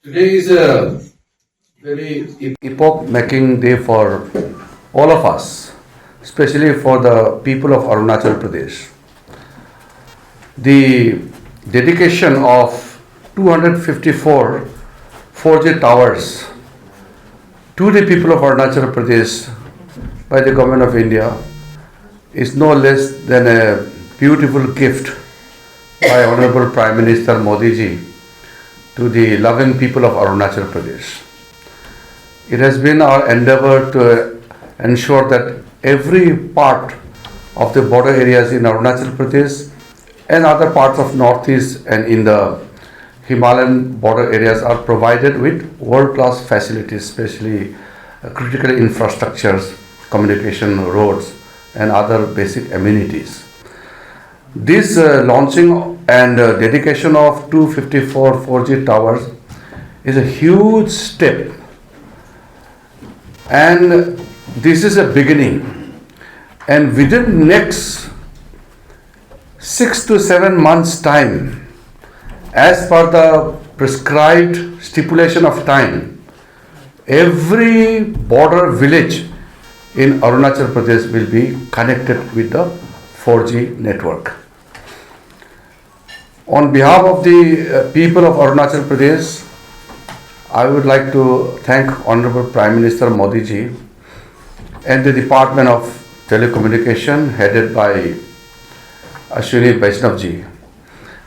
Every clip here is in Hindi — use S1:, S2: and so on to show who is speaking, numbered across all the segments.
S1: Today is a very epoch-making day for all of us, especially for the people of Arunachal Pradesh. The dedication of 254 4G towers to the people of Arunachal Pradesh by the Government of India is no less than a beautiful gift by Honorable Prime Minister Modi ji to the loving people of Arunachal Pradesh. It has been our endeavor to ensure that every part of the border areas in Arunachal Pradesh and other parts of Northeast and in the Himalayan border areas are provided with world-class facilities, especially critical infrastructures, communication roads and other basic amenities. This launching and dedication of 254 4G towers is a huge step, and this is a beginning, and within next 6 to 7 months time, as per the prescribed stipulation of time, every border village in Arunachal Pradesh will be connected with the 4G network. On behalf of the people of Arunachal Pradesh, I would like to thank Honorable Prime Minister Modi ji and the Department of Telecommunication headed by Ashwini Vaishnav ji.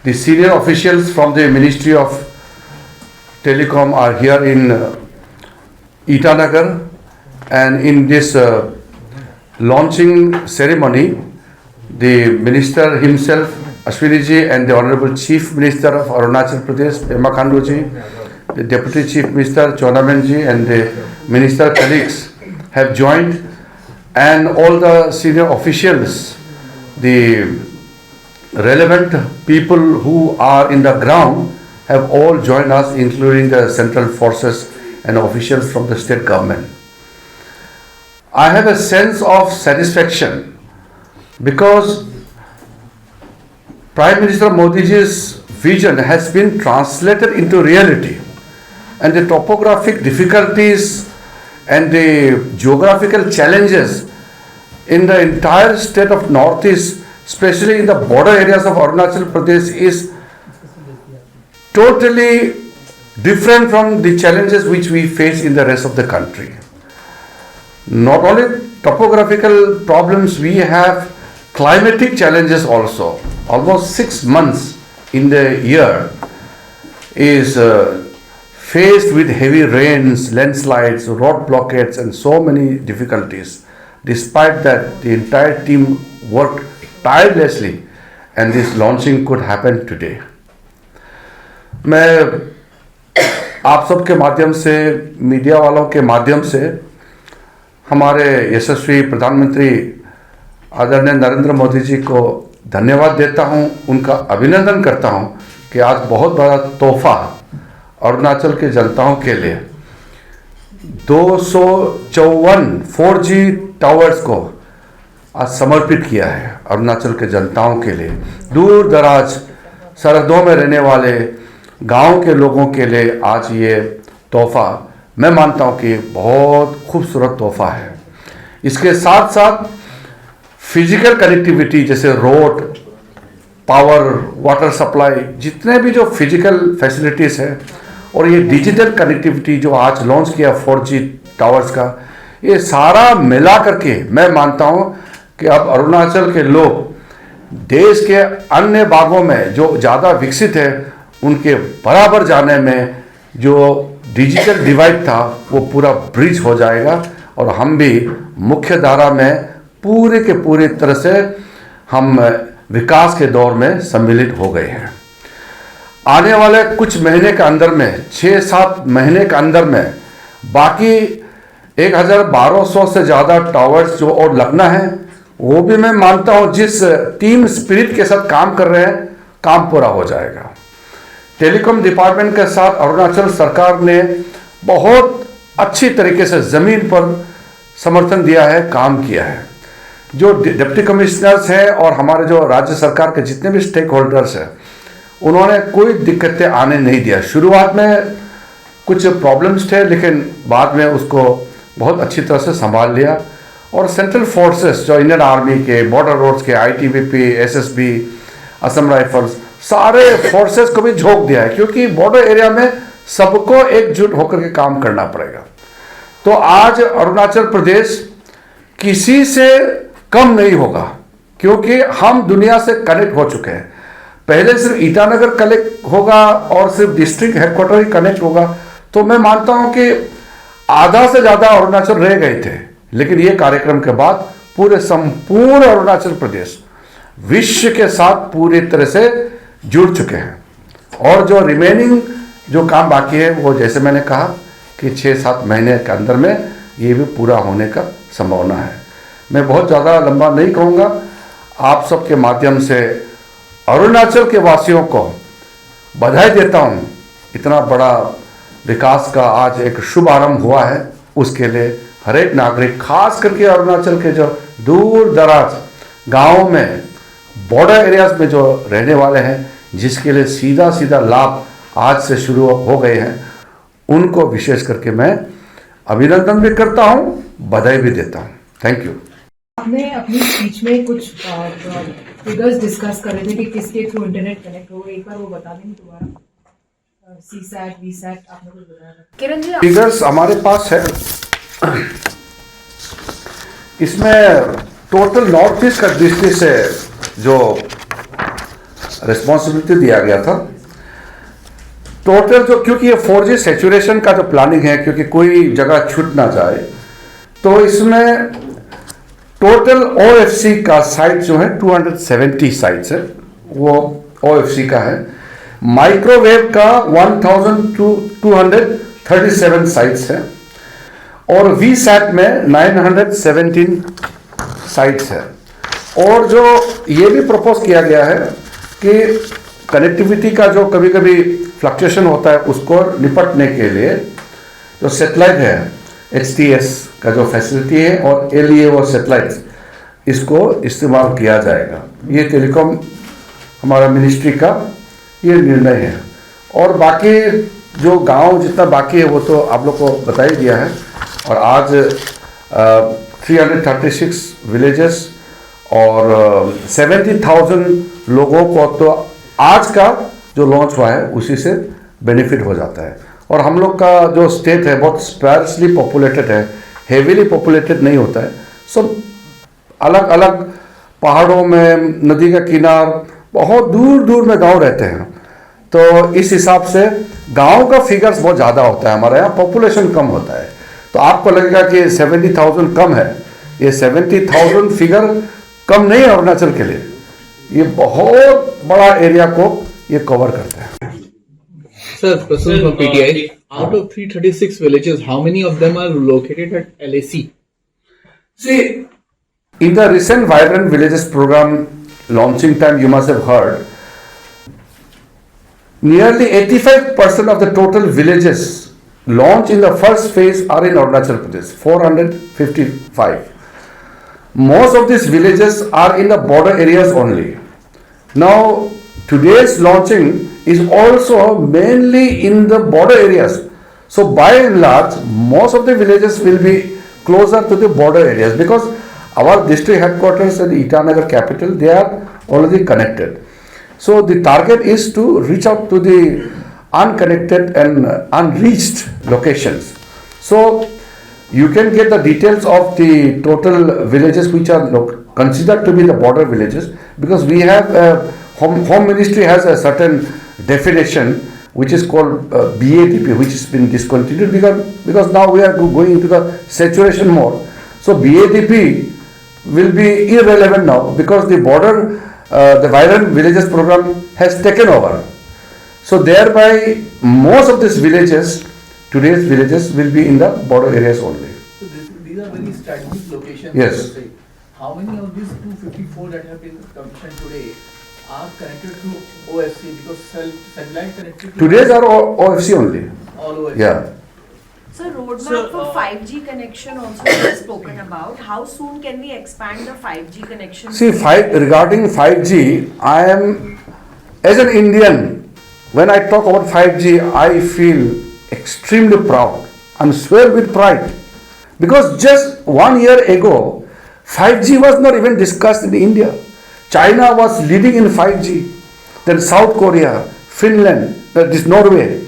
S1: The senior officials from the Ministry of Telecom are here in Itanagar, and in this launching ceremony, the Minister himself, Ashwini ji, and the Honorable Chief Minister of Arunachal Pradesh, Pema Khandu ji, the Deputy Chief Minister, Chonamen ji, and the Minister colleagues have joined, and all the senior officials, the relevant people who are in the ground have all joined us, including the central forces and officials from the state government. I have a sense of satisfaction because Prime Minister Modi ji's vision has been translated into reality, and the topographic difficulties and the geographical challenges in the entire state of Northeast, especially in the border areas of Arunachal Pradesh, is totally different from the challenges which we face in the rest of the country. Not only topographical problems, we have climatic challenges also. Almost 6 months in the year is faced with heavy rains, landslides, road blockades and so many difficulties. Despite that, the entire team worked tirelessly and this launching could happen today. मैं आप सब के माध्यम से, मीडिया वालों के माध्यम से हमारे यशस्वी प्रधानमंत्री आदरणीय नरेंद्र मोदी जी को धन्यवाद देता हूं, उनका अभिनंदन करता हूं कि आज बहुत बड़ा तोहफा अरुणाचल के जनताओं के लिए 254 4G टावर्स को आज समर्पित किया है। अरुणाचल के जनताओं के लिए, दूर दराज सरहदों में रहने वाले गांव के लोगों के लिए आज ये तोहफा मैं मानता हूं कि बहुत खूबसूरत तोहफा है। इसके साथ साथ फिजिकल कनेक्टिविटी जैसे रोड, पावर, वाटर सप्लाई, जितने भी जो फिजिकल फैसिलिटीज़ है, और ये डिजिटल कनेक्टिविटी जो आज लॉन्च किया 4G टावर्स का, ये सारा मिला करके मैं मानता हूँ कि अब अरुणाचल के लोग देश के अन्य भागों में जो ज़्यादा विकसित है उनके बराबर जाने में जो डिजिटल डिवाइड था वो पूरा ब्रिज हो जाएगा, और हम भी मुख्य धारा में पूरे के पूरी तरह से हम विकास के दौर में सम्मिलित हो गए हैं। आने वाले कुछ महीने के अंदर में, 6-7 महीने के अंदर में, बाकी 1200 से ज़्यादा टावर्स जो और लगना है, वो भी मैं मानता हूँ जिस टीम स्पिरिट के साथ काम कर रहे हैं, काम पूरा हो जाएगा। टेलीकॉम डिपार्टमेंट के साथ अरुणाचल सरकार ने बहुत अच्छी तरीके से ज़मीन पर समर्थन दिया है, काम किया है। जो डिप्टी कमिश्नर्स हैं और हमारे जो राज्य सरकार के जितने भी स्टेक होल्डर्स हैं, उन्होंने कोई दिक्कतें आने नहीं दिया। शुरुआत में कुछ प्रॉब्लम्स थे, लेकिन बाद में उसको बहुत अच्छी तरह से संभाल लिया। और सेंट्रल फोर्सेस जो इंडियन आर्मी के, बॉर्डर रोड्स के, आईटीबीपी, एसएसबी, असम राइफल्स, सारे फोर्सेस को भी झोंक दिया है, क्योंकि बॉर्डर एरिया में सबको एकजुट होकर के काम करना पड़ेगा। तो आज अरुणाचल प्रदेश किसी से कम नहीं होगा, क्योंकि हम दुनिया से कनेक्ट हो चुके हैं। पहले सिर्फ ईटानगर कनेक्ट होगा और सिर्फ डिस्ट्रिक्ट हेडक्वार्टर ही कनेक्ट होगा, तो मैं मानता हूं कि आधा से ज़्यादा अरुणाचल रह गए थे। लेकिन ये कार्यक्रम के बाद पूरे संपूर्ण अरुणाचल प्रदेश विश्व के साथ पूरी तरह से जुड़ चुके हैं। और जो रिमेनिंग जो काम बाकी है, वो जैसे मैंने कहा कि 6-7 महीने के अंदर में ये भी पूरा होने का संभावना है। मैं बहुत ज़्यादा लंबा नहीं कहूँगा। आप सबके माध्यम से अरुणाचल के वासियों को बधाई देता हूँ। इतना बड़ा विकास का आज एक शुभ आरंभ हुआ है, उसके लिए हर एक नागरिक, खास करके अरुणाचल के जो दूर दराज गाँव में, बॉर्डर एरियाज में जो रहने वाले हैं, जिसके लिए सीधा सीधा लाभ आज से शुरू हो गए हैं, उनको विशेष करके मैं अभिनंदन भी करता हूं, बधाई भी देता हूं। Thank you.
S2: आपने अपनी स्पीच में कुछ फिगर्स डिस्कस कर रहे थे कि किसके थ्रू इंटरनेट कनेक्ट होगा, एक बार वो बता देंगे दोबारा। सीसैट, वीसैट आपने कुछ बताया था। किरण जी,
S1: फिगर्स हमारे पास है। इसमें टोटल नॉर्थ ईस्ट का दृष्टि से जो रिस्पॉन्सिबिलिटी दिया गया था, टोटल जो, क्योंकि ये 4G सैचुरेशन का जो प्लानिंग है, क्योंकि कोई जगह छूट ना जाए, तो इसमें टोटल OFC का साइट जो है 270 साइट्स है, वो OFC का है। माइक्रोवेव का 1237 साइट्स है और VSAT में 917 साइट्स है। और जो ये भी प्रपोज किया गया है कि कनेक्टिविटी का जो कभी कभी फ्लक्चुएशन होता है, उसको निपटने के लिए जो सेटेलाइट है, HTS का जो फैसिलिटी है और LEO सेटेलाइट्स, इसको इस्तेमाल किया जाएगा। ये टेलीकॉम हमारा मिनिस्ट्री का ये निर्णय है। और बाकी जो गांव जितना बाकी है वो तो आप लोग को बता ही दिया है। और आज 336 विलेजेस और 70,000 लोगों को तो आज का जो लॉन्च हुआ है उसी से बेनिफिट हो जाता है। और हम लोग का जो स्टेट है बहुत स्पैर्सली पॉपुलेटेड है, हेवीली पॉपुलेटेड नहीं होता है। सब अलग अलग पहाड़ों में, नदी का किनार, बहुत दूर दूर में गांव रहते हैं। तो इस हिसाब से गांव का फिगर्स बहुत ज़्यादा होता है, हमारे यहाँ पॉपुलेशन कम होता है। तो आपको लगेगा कि 70,000 कम है, ये 70,000 फिगर कम नहीं है अरुणाचल के लिए, ये बहुत बड़ा एरिया को ये कवर करता है।
S3: Sir, Prasun from PTI. Out of 336 villages, how many of them are located at LAC?
S1: See, in the recent Vibrant Villages program launching time, you must have heard, nearly 85% of the total villages launched in the first phase are in Arunachal Pradesh, 455. Most of these villages are in the border areas only. Now, today's launching is also mainly in the border areas. So, by and large, most of the villages will be closer to the border areas, because our district headquarters and Itanagar capital, they are already connected. So, the target is to reach out to the unconnected and unreached locations. So, you can get the details of the total villages which are considered to be the border villages, because we have Home Ministry has a certain definition which is called BADP, which has been discontinued because now we are going into the saturation mode. So BADP will be irrelevant now, because the border, the Vibrant Villages program has taken over. So thereby most of these villages, today's villages, will be in the border areas only.
S4: So these are very strategic locations.
S1: Yes.
S4: per se. How many of these 254 that have been commissioned today are connected through OFC, because satellite connectivity?
S1: Today's are OFC only.
S4: All OFC.
S1: Yeah.
S5: So roadmap for 5G connection also is spoken about. How soon can we expand the 5G connection?
S1: See, regarding 5G, I am, as an Indian, when I talk about 5G, I feel extremely proud. I'm swear with pride. Because just 1 year ago, 5G was not even discussed in India. China was leading in 5G. Then South Korea, Finland, this Norway.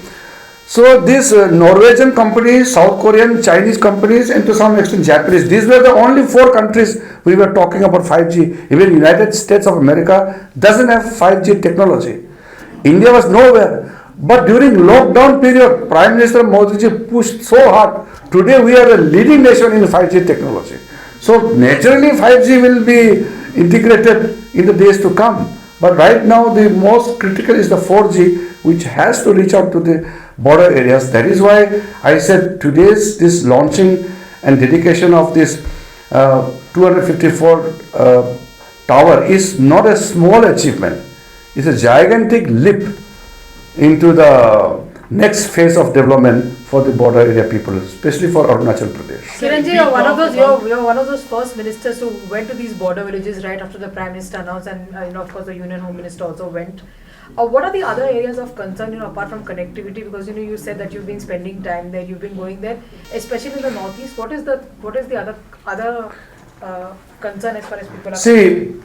S1: So these Norwegian companies, South Korean, Chinese companies, and to some extent Japanese, these were the only 4 countries we were talking about 5G. Even United States of America doesn't have 5G technology. India was nowhere. But during lockdown period, Prime Minister Modi ji pushed so hard. Today we are a leading nation in 5G technology. So naturally 5G will be integrated in the days to come. But right now the most critical is the 4G, which has to reach out to the border areas. That is why I said today's this launching and dedication of this 254 tower is not a small achievement. It's a gigantic leap into the next phase of development for the border area people, especially for Arunachal Pradesh.
S2: Kiranji, you're one of those first ministers who went to these border villages right after the Prime Minister announced, and of course the Union Home Minister also went. What are the other areas of concern, apart from connectivity? Because you said that you've been spending time there, you've been going there, especially in the northeast. What is the other concern as far as people are
S1: See,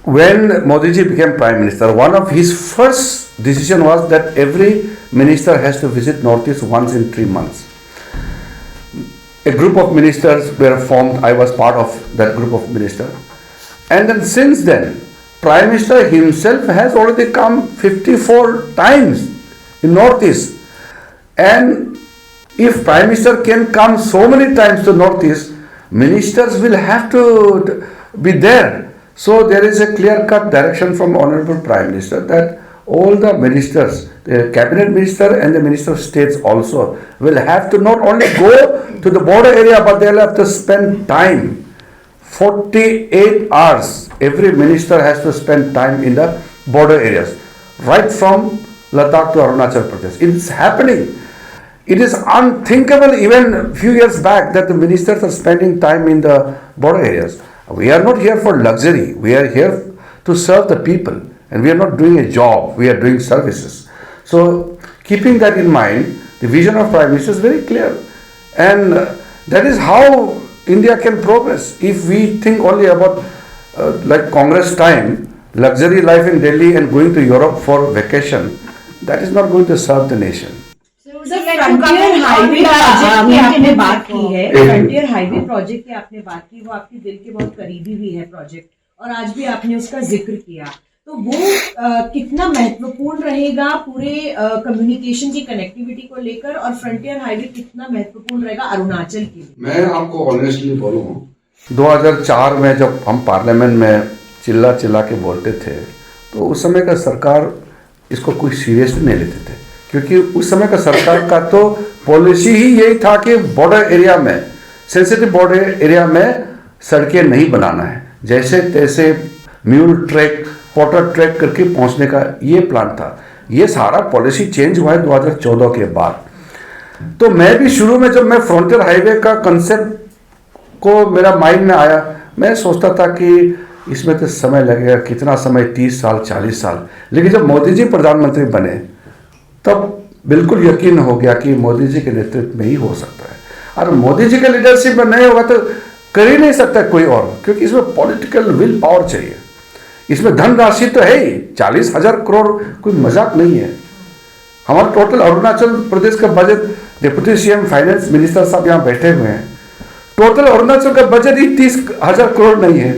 S1: when Modi ji became Prime Minister, one of his first decision was that every minister has to visit Northeast once in 3 months. A group of ministers were formed. I was part of that group of ministers. And then since then, Prime Minister himself has already come 54 times in Northeast. And if Prime Minister can come so many times to Northeast, ministers will have to be there. So there is a clear-cut direction from Honorable Prime Minister that all the ministers, the cabinet minister and the minister of states also will have to not only go to the border area, but they'll have to spend time. 48 hours every minister has to spend time in the border areas, right from Ladakh to Arunachal Pradesh. It is happening. It is unthinkable even a few years back that the ministers are spending time in the border areas. We are not here for luxury. We are here to serve the people, and we are not doing a job. We are doing services. So keeping that in mind, the vision of Prime Minister is very clear, and that is how India can progress. If we think only about like Congress time, luxury life in Delhi and going to Europe for vacation, that is not going to serve the nation.
S6: Frontier highway project की आपने बात की है, फ्रंटियर हाईवे प्रोजेक्ट की आपने बात की, वो आपके दिल के बहुत करीबी भी है प्रोजेक्ट, और आज भी आपने उसका जिक्र किया, तो वो कितना महत्वपूर्ण रहेगा पूरे कम्युनिकेशन की कनेक्टिविटी को लेकर, और फ्रंटियर हाईवे कितना महत्वपूर्ण रहेगा अरुणाचल के लिए? मैं
S1: आपको ऑनेस्टली बोलूं, 2004 में जब हम पार्लियामेंट में चिल्ला चिल्ला के बोलते थे, तो उस समय का सरकार इसको कोई सीरियसली नहीं लेते थे, क्योंकि उस समय का सरकार का तो पॉलिसी ही यही था कि बॉर्डर एरिया में, सेंसिटिव बॉर्डर एरिया में सड़कें नहीं बनाना है, जैसे तैसे म्यूल ट्रैक, पॉटर ट्रैक करके पहुंचने का ये प्लान था। ये सारा पॉलिसी चेंज हुआ है 2014 के बाद। तो मैं भी शुरू में जब मैं फ्रंटियर हाईवे का कंसेप्ट को मेरा माइंड में आया, मैं सोचता था कि इसमें तो समय लगेगा, कितना समय, 30 साल 40 साल। लेकिन जब मोदी जी प्रधानमंत्री बने तब बिल्कुल यकीन हो गया कि मोदी जी के नेतृत्व में ही हो सकता है, और मोदी जी के लीडरशिप में नहीं होगा तो कर ही नहीं सकता कोई और, क्योंकि इसमें पॉलिटिकल विल पावर चाहिए। इसमें धनराशि तो है ही, 40,000 करोड़ कोई मजाक नहीं है। हमारा टोटल अरुणाचल प्रदेश का budget, deputy CM finance minister साहब यहाँ बैठे हुए हैं, टोटल अरुणाचल का बजट ही 30,000 करोड़ नहीं है।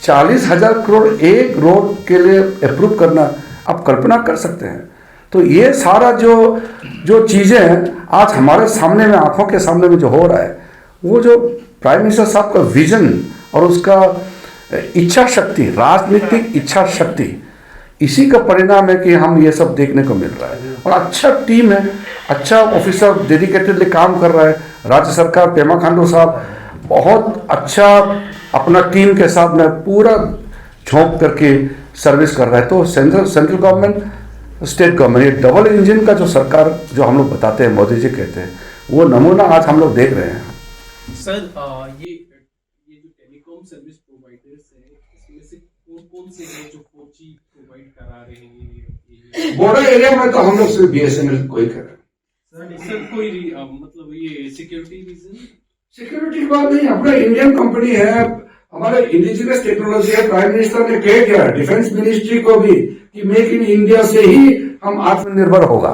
S1: 40,000 करोड़ एक रोड के लिए अप्रूव करना, आप कल्पना कर सकते हैं। तो ये सारा जो चीज़ें हैं आज हमारे सामने में, आंखों के सामने में जो हो रहा है, वो जो प्राइम मिनिस्टर साहब का विजन और उसका इच्छा शक्ति, राजनीतिक इच्छा शक्ति, इसी का परिणाम है कि हम ये सब देखने को मिल रहा है। और अच्छा टीम है, अच्छा ऑफिसर डेडिकेटेडली काम कर रहा है। राज्य सरकार, पेमा खांडू साहब बहुत अच्छा अपना टीम के साथ में पूरा झोंक करके सर्विस कर रहा है। तो सेंट्रल गवर्नमेंट, स्टेट गवर्नमेंट, ये डबल इंजन का जो सरकार जो हम लोग बताते हैं, मोदी जी कहते हैं, वो नमूना आज हम लोग देख रहे हैं।
S7: सर, ये जो टेलीकॉम सर्विस प्रोवाइडर्स हैं, इसमें से कौन से हैं जो 4G प्रोवाइड करा रहे हैं?
S1: बॉर्डर एरिया में तो हम लोग सिर्फ BSNL को ही कर रहे हैं।
S7: सर कोई मतलब ये सिक्योरिटी रीजन?
S1: सिक्योरिटी की बात नहीं, अपना इंडियन कंपनी है, हमारा इंडिजिनस टेक्नोलॉजी है। प्राइम मिनिस्टर ने कह दिया डिफेंस मिनिस्ट्री को भी कि मेक इन इंडिया से ही हम आत्मनिर्भर होगा।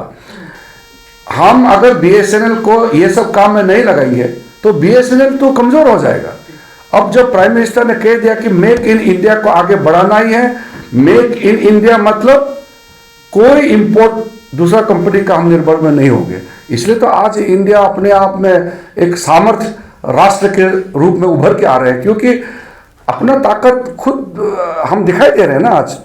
S1: हम अगर बीएसएनएल को ये सब काम में नहीं लगाएंगे तो बीएसएनएल तो कमजोर हो जाएगा। अब जब प्राइम मिनिस्टर ने कह दिया कि मेक इन इंडिया को आगे बढ़ाना ही है, मेक इन इंडिया मतलब कोई इंपोर्ट दूसरा कंपनी का हम निर्भर में नहीं होंगे। इसलिए तो आज इंडिया अपने आप में एक सामर्थ्य राष्ट्र के रूप में उभर के आ रहे हैं, क्योंकि अपना ताकत खुद हम दिखाई दे रहे हैं ना आज।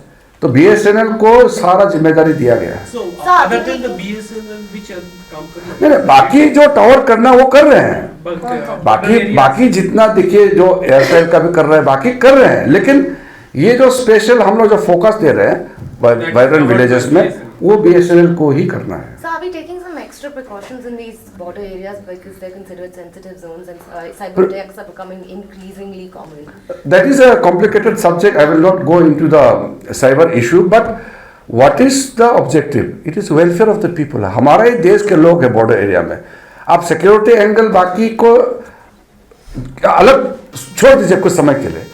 S1: तो बीएसएनएल को सारा जिम्मेदारी दिया गया है।
S7: So, other than the BSNL, which other company?
S1: नहीं, बाकी जो टावर करना है वो कर रहे हैं।
S7: But,
S1: बाकी जितना देखिए जो एयरटेल का भी कर रहे हैं, बाकी कर रहे हैं, लेकिन ये जो स्पेशल हम लोग जो फोकस दे रहे हैं वाइब्रेंट विलेजेस में, वो बीएसएनएल को ही करना है।
S8: So are we taking some extra precautions in these border areas because they're considered sensitive zones and cyber attacks are becoming increasingly common?
S1: That is a complicated subject. I will not go into the cyber issue, but what is the objective? It is welfare of the people. हमारा ही देश के लोग हैं बॉर्डर एरिया में। आप सिक्योरिटी एंगल बाकी को अलग छोड़ दीजिए कुछ समय के लिए,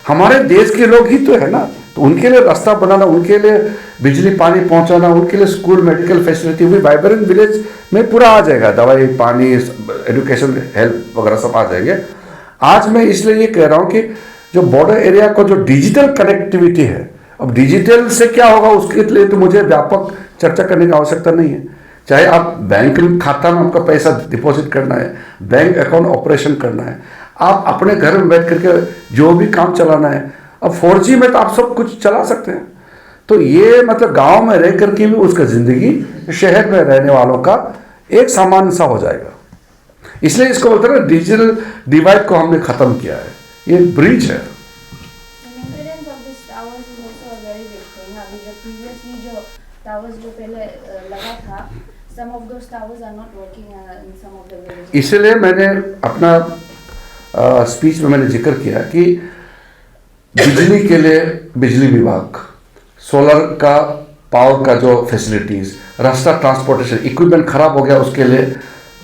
S1: हमारे देश के लोग ही तो है ना। तो उनके लिए रास्ता बनाना, उनके लिए बिजली पानी पहुंचाना, उनके लिए स्कूल मेडिकल फैसिलिटी भी वाइब्रेंट विलेज में पूरा आ जाएगा। दवाई पानी एजुकेशन हेल्थ वगैरह सब आ जाएंगे। आज मैं इसलिए ये कह रहा हूँ कि जो बॉर्डर एरिया को जो डिजिटल कनेक्टिविटी है, अब डिजिटल से क्या होगा उसके लिए तो मुझे व्यापक चर्चा करने की आवश्यकता नहीं है। चाहे आप बैंक खाता में आपका पैसा डिपॉजिट करना है, बैंक अकाउंट ऑपरेशन करना है, आप अपने घर में बैठ करके जो भी काम चलाना है, अब 4G में तो आप सब कुछ चला सकते हैं। तो ये मतलब गांव में रह करके भी उसका जिंदगी शहर में रहने वालों का एक सामान्य सा हो जाएगा। इसलिए इसको बोलते हैं डिजिटल डिवाइड को हमने खत्म किया है, ये ब्रिज है।
S9: Maintenance of this towers is also a very big thing. अभी जो प्रीवियसली जो टावर्स जो पहले लगा था, some of those towers are not working in some of the villages.
S1: इसलिए मैंने अपना स्पीच में मैंने जिक्र किया कि बिजली के लिए बिजली विभाग, सोलर का पावर का जो फैसिलिटीज़, रास्ता ट्रांसपोर्टेशन इक्विपमेंट खराब हो गया उसके लिए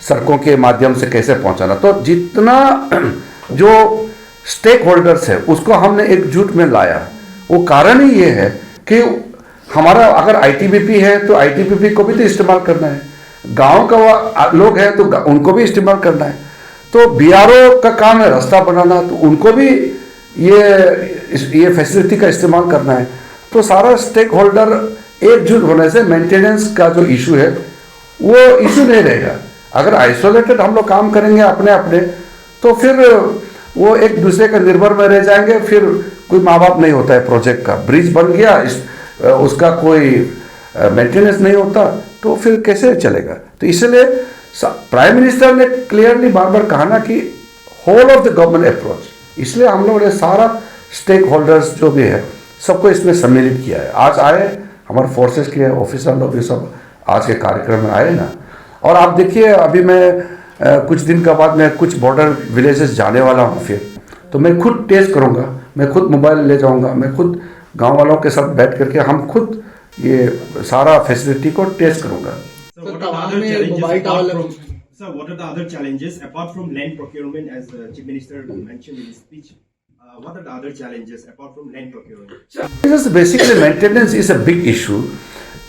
S1: सड़कों के माध्यम से कैसे पहुंचाना, तो जितना जो स्टेक होल्डर्स है उसको हमने एकजुट में लाया। वो कारण ही ये है कि हमारा अगर आईटीबीपी है तो आईटीबीपी को भी तो इस्तेमाल करना है, गांव का लोग हैं तो उनको भी इस्तेमाल करना है, तो बीआरओ का काम है रास्ता बनाना, तो उनको भी ये फैसिलिटी का इस्तेमाल करना है। तो सारा स्टेक होल्डर एकजुट होने से मेंटेनेंस का जो इशू है वो इशू नहीं रहेगा। अगर आइसोलेटेड हम लोग काम करेंगे अपने अपने, तो फिर वो एक दूसरे का निर्भर में रह जाएंगे, फिर कोई माँ बाप नहीं होता है प्रोजेक्ट का। ब्रिज बन गया, उसका कोई मेंटेनेंस नहीं होता, तो फिर कैसे चलेगा। तो इसलिए प्राइम मिनिस्टर ने क्लियरली बार बार कहा ना कि whole of the government approach, इसलिए हम लोगों ने सारा स्टेक होल्डर्स जो भी है सबको इसमें सम्मिलित किया है। आज आए हमारे फोर्सेस के ऑफिसर लोग ये सब आज के कार्यक्रम में आए ना, और आप देखिए अभी मैं कुछ दिन के बाद मैं कुछ बॉर्डर विलेजेस जाने वाला हूँ, फिर तो मैं खुद टेस्ट करूँगा, मैं खुद मोबाइल ले जाऊँगा, मैं खुद गांव वालों के साथ बैठ करके हम खुद ये सारा फैसिलिटी को टेस्ट करूँगा।
S10: Sir, what are the other challenges apart from land procurement, as Chief Minister mentioned in his speech? What are the other challenges apart from land procurement?
S1: Because basically maintenance is a big issue,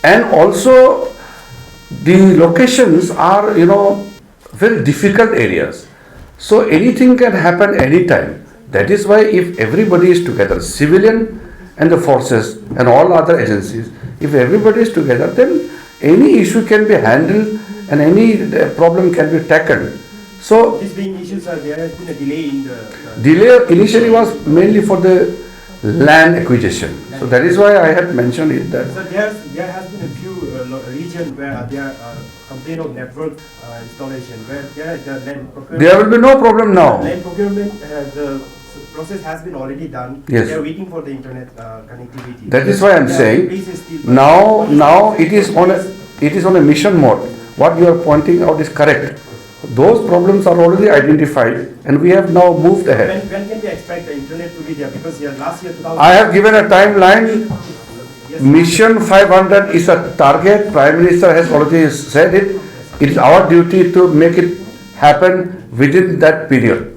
S1: and also the locations are, very difficult areas. So anything can happen anytime. That is why if everybody is together, civilian and the forces and all other agencies, if everybody is together, then any issue can be handled and any problem can be tackled. So
S10: This being issues, there has been a delay in the
S1: delay initially was mainly for the land acquisition. So that is why I had mentioned it that.
S10: So there has been a few regions where there are complaint of network installation, where the land procurement.
S1: There will be no problem now.
S10: Land procurement, the process has been already done.
S1: Yes.
S10: They are waiting for the internet connectivity.
S1: That is why I am
S10: The
S1: saying
S10: place is still-
S1: now it is on a mission mode. What you are pointing out is correct. Those problems are already identified and we have now moved ahead.
S10: When can we expect the internet to be there? Because last year 2000.
S1: I have given a timeline.
S10: Yes.
S1: Mission 500 is a target. Prime Minister has already said it. it is our duty to make it happen within that period.